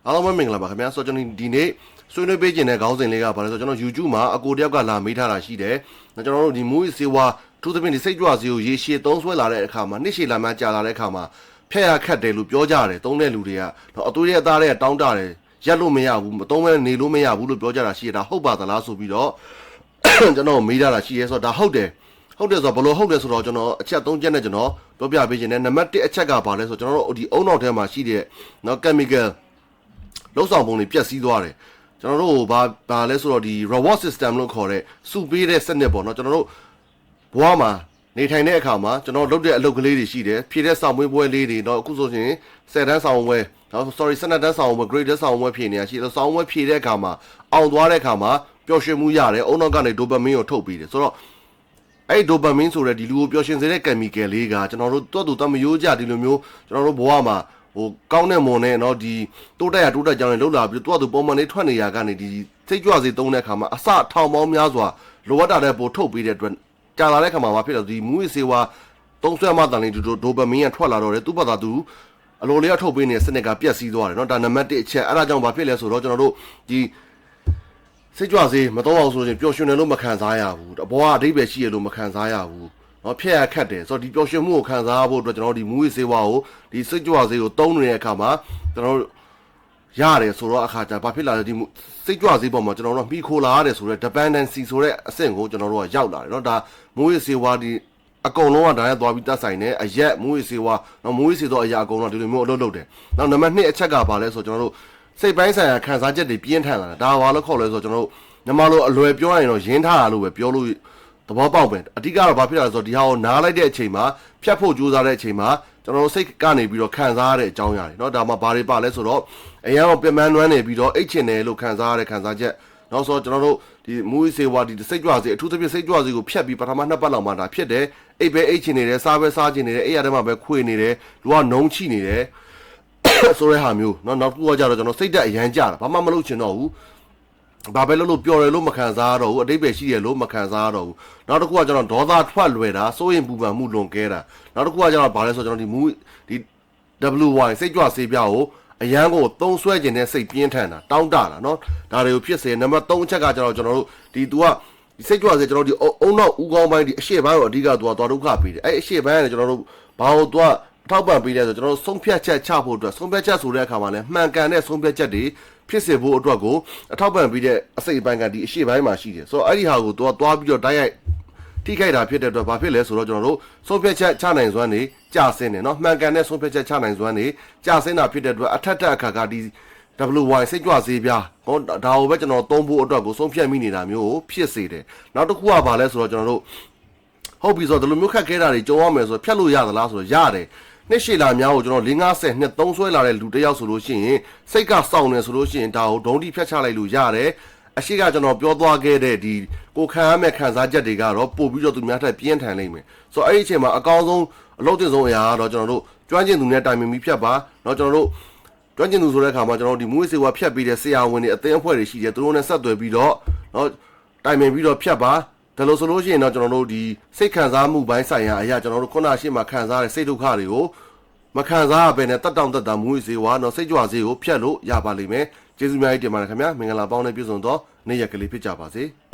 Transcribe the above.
အားလုံးပဲမင်္ဂလာပါခင်ဗျာဆိုတော့ကျွန်တော်ဒီနေ့ဆွေးနွေးပေးခြင်းတဲ့ခေါင်းစဉ်လေးကဘာလဲဆိုတော့ကျွန်တော် YouTube မှာအကိုတယောက်ကလာမေးထားတာရှိတယ်။ကျွန်တော်တို့ဒီမူစေဝါထူးသဖြင့်ဒီစိတ်ကြွစေကိုရေရှည်သုံးဆွဲလာတဲ့အခါမှာနှစ်ရှည်လာမှကြာလာတဲ့အခါမှာဖျက်ရခတ်တယ်လို့ပြောကြတယ်သုံးတဲ့လူတွေကတော့အသွေးရဲ့အသားရဲ့တောင်းတတယ်ရက်လို့မရဘူးမသုံးဘဲနေလို့မရဘူးလို့ပြောကြတာရှိတယ်ဒါဟုတ်ပါသလားဆိုပြီးတော့ကျွန်တော်မေးထားတာရှိရဲဆိုတော့ဒါဟုတ်တယ်ဆိုတော့ဘလို့ဟုတ်တယ်ဆိုတော့ကျွန်တော်အချက်၃ချက်နဲ့ကျွန်တော်ပြောပြပေးခြင်းနဲ့နံပါတ်1အချက်ကဘာလဲဆိုတော့ကျွန်တော်တို့ဒီအုံနောက်ထဲမှာရှိတဲ့နော် chemical လုံးဆောင်ပုံတွေပြက်စီးသွားတယ်ကျွန်တော်တို့ဘာလဲဆိုတော့ဒီ reward system လို့ခေါ်တဲ့စုပေးတဲ့စနစ်ပေါ့နော်ကျွန်တော်တို့ဘဝမှာနေထိုင်တဲ့အခါမှာကျွန်တော်လုပ်တဲ့အလုပ်ကလေးတွေရှိတယ်ဖြည့်တဲ့ဆောင်မွေးပွဲလေးတွေတော့အခုဆိုရင်10တန်းဆောင်ဝဲနော် sorry 12တန်းဆောင်ဝဲ grade ဆောင်ဝဲဖြည့်နေရရှိတယ်ဆောင်ဝဲဖြည့်တဲ့အခါမှာအောင်သွားတဲ့အခါမှာပျော်ရွှင်မှုရတယ်အုံနောက်ကနေ dopamine ကိုထုတ်ပေးတယ်ဆိုတော့အဲ့ dopamine ဆိုတဲ့ဒီလူကိုပျော်ရွှင်စေတဲ့ chemical လေးကကျွန်တော်တို့တွတ်တူတမယိုးကြဒီလိုမျိုးကျွန်တော်တို့ဘဝမှာကောင်းတဲ့မွန်နဲ့เนาะဒီတိုးတက်ကြောင်းတွေလှုပ်လာပြီးတော့သူပုံမှန်လေးထွက်နေရကနေဒီစိတ်ကြွစေသုံးတဲ့အခါမှာအစထောင်ပေါင်းများစွာလိုအပ်တာတဲ့ပို့ထုတ်ပေးတဲ့အတွက်ကြာလာတဲ့အခါမှာမဖြစ်တော့ဒီမူဝေးစေဝါသုံးဆွဲမှတန်လေးဒိုပမင်းကထွက်လာတော့တယ်သူ့ဘာသာသူအလိုလေးကထုတ်ပေးနေတဲ့စနစ်ကပြက်စီးသွားတယ်เนาะဒါနံပါတ်1အချက်အဲ့ဒါကြောင့်ဘာဖြစ်လဲဆိုတော့ကျွန်တော်တို့ဒီစိတ်ကြွစေမသုံးအောင်ဆိုရင်ပျော်ရွှင်တယ်လို့မခံစားရဘူးအဘောကအဓိပ္ပာယ်ရှိရလို့မခံစားရဘူးနော်ဖျက်ရခတ်တယ်ဆိုတော့ဒီပျော်ရွှင်မှုကိုခံစားရဖို့အတွက်ကျွန်တော်တို့ဒီမူဝေးစေဝါကိုဒီစိတ်ကြွစေကိုသုံးနေတဲ့အခါမှာကျွန်တော်တို့ရတယ်ဆိုတော့အခါကျဘာဖြစ်လာလဲဒီစိတ်ကြွစေပေါ်မှာကျွန်တော်တို့မှီခိုလာရတယ်ဆိုတော့ dependency ဆိုတဲ့အဆင့်ကိုကျွန်တော်တို့ကရောက်လာတယ်เนาะဒါမူဝေးစေဝါဒီအကုန်လုံးကဒါနဲ့သွားပြီးတက်ဆိုင်တယ်အရက်မူဝေးစေဝါနော်မူဝေးစေတော့အရာအကုန်လုံးဒီလိုမျိုးအလုပ်လုပ်တယ်နောက်နံပါတ်2အချက်ကဘာလဲဆိုတော့ကျွန်တော်တို့စိတ်ပိုင်းဆိုင်ရာခံစားချက်တွေပြင်းထန်လာတယ်ဒါဘာလို့ခေါ်လဲဆိုတော့ကျွန်တော်တို့ညီမတို့အလွယ်ပြောရရင်တော့ရင်းထားတာလို့ပဲပြောလို့သဘောပေါက်ပဲအဓိကတော့ဘာဖြစ်လဲဆိုတော့ဒီဟာကိုနားလိုက်တဲ့အချိန်မှာဖြတ်ဖို့ကြိုးစားတဲ့အချိန်မှာကျွန်တော်တို့စိတ်ကနေပြီးတော့ခံစားရတဲ့အကြောင်းအရာတွေเนาะဒါမှဘာတွေပါလဲဆိုတော့အရန်ကိုပြန်မှန်းလွမ်းနေပြီးတော့အိတ်ချင်တယ်လို့ခံစားရတဲ့ခံစားချက်နောက်ဆိုကျွန်တော်တို့ဒီမူဝေးစေဝါဒီစိတ်ကြွစေအထူးသဖြင့်စိတ်ကြွစေကိုဖြတ်ပြီးပထမ2ပတ်လောက်မှဒါဖြစ်တယ်အိတ်ပဲအိတ်ချင်နေတယ်စားပဲစားချင်နေတယ်အဲ့ရတဲ့မှာပဲခွေနေတယ်လူကနှုံချိနေတယ်ဆိုတဲ့ဟာမျိုးเนาะနောက်တစ်ခုကကြတော့ကျွန်တော်စိတ်တက်အရန်ကြတာဘာမှမလုပ်ချင်တော့ဘူးဘာပဲလို့ပျော်တယ်လို့မခံစားရတော့ဘူးအတိတ်ပဲရှိတယ်လို့မခံစားရတော့ဘူးနောက်တစ်ခုကကျွန်တော်ဒေါသထွက်လွယ်တာစိုးရင်ပူပန်မှုလွန်ကဲတာနောက်တစ်ခုကကျွန်တော်ဗာလဲဆိုကျွန်တော်ဒီWY စိတ်ကြွစေးပြားကိုအရန်ကိုသုံးဆွဲခြင်းနဲ့စိတ်ပြင်းထန်တာတောင်းတတာเนาะဒါတွေကိုဖြစ်စေနံပါတ်3အချက်ကကျွန်တော်တို့ဒီ तू ကဒီစိတ်ကြွစေကျွန်တော်ဒီအုံနောက်ဦးကောင်းပိုင်းဒီအရှေ့ပိုင်းကိုအဓိက तू ကသွားဒုက္ခပေးတယ်အဲ့အရှေ့ပိုင်းကလည်းကျွန်တော်တို့ဘာလို့ तू ကထောက်ပံ့ပေးလဲဆိုကျွန်တော်တို့ဆုံးဖြတ်ချက်ချဖို့အတွက်ဆုံးဖြတ်ချက်ဆိုတဲ့အခါမှာလည်းမှန်ကန်တဲ့ဆုံးဖြတ်ချက်တွေဖြစ်စေဖို့အတွက်ကိုအထောက်ပံ့ပေးတဲ့အစိတ်အပိုင်းကဒီအရှေ့ပိုင်းမှာရှိတယ်ဆိုတော့အဲ့ဒီဟာကိုသူကသွားပြီးတော့တိုက်ရိုက်ထိခိုက်တာဖြစ်တဲ့အတွက်ဘာဖြစ်လဲဆိုတော့ကျွန်တော်တို့ဆုံးဖြတ်ချက်ချနိုင်စွမ်းနေကျဆင်းတယ်เนาะမှန်ကန်တဲ့ဆုံးဖြတ်ချက်ချနိုင်စွမ်းနေကျဆင်းတာဖြစ်တဲ့အတွက်အထက်အခါကဒီ WY စိတ်ကြွစေးပြားဟောဒါကိုပဲကျွန်တော်သုံးဖို့အတွက်ကိုဆုံးဖြတ်မိနေတာမျိုးကိုဖြစ်စေတယ်နောက်တစ်ခုကဘာလဲဆိုတော့ကျွန်တော်တို့ဟုတ်ပြီဆိုတော့ဒီလိုမျိုးခက်ခဲတာတွေကြုံရမယ်ဆိုတော့ဖြတ်လို့ရသလားဆိုတော့ရတယ်နှစ်ရှည်လာများကိုကျွန်တော်50နှစ်သုံးဆွဲလာတဲ့လူတစ်ယောက်ဆိုလို့ရှိရင်စိတ်ကစောင့်နေဆိုလို့ရှိရင်ဒါကိုဒုံတိဖြတ်ချလိုက်လို့ရတယ်အရှိကကျွန်တော်ပြောသွားခဲ့တဲ့ဒီကိုခံရမယ့်ခံစားချက်တွေကတော့ပို့ပြီးတော့သူများထက်ပြင်းထန်လိမ့်မယ်ဆိုတော့အဲ့ဒီအချိန်မှာအကောင်းဆုံးအလုပ်တင်ဆုံးအရာကတော့ကျွန်တော်တို့ကျွမ်းကျင်သူနဲ့တိုင်ပင်ပြီးဖြတ်ပါเนาะကျွန်တော်တို့ကျွမ်းကျင်သူဆိုတဲ့အခါမှာကျွန်တော်ဒီမူဝေးစေဝါဖြတ်ပြီးတဲ့ဆရာဝန်တွေအသင်းအဖွဲ့တွေရှိတယ်သူတို့နဲ့ဆက်သွယ်ပြီးတော့เนาะတိုင်ပင်ပြီးတော့ဖြတ်ပါဒါလို့ဆိုလို့ရှိရင်တော့ကျွန်တော်တို့ဒီစိတ်ခံစားမှုပိုင်းဆိုင်ရာအရာကျွန်တော်တို့ခုနရှေ့မှာခံစားရတဲ့စိတ်ဒုက္ခတွေကိုမခံစားရဘဲနဲ့တက်တောင့်တက်တာမူဝေးစေဝါတော့စိတ်ကြွစေကိုဖြတ်လို့ရပါလိမ့်မယ်ကျေးဇူးများကြီးတင်ပါတယ်ခင်ဗျာမင်္ဂလာပေါင်းနဲ့ပြည့်စုံသောနေ့ရက်ကလေးဖြစ်ကြပါစေ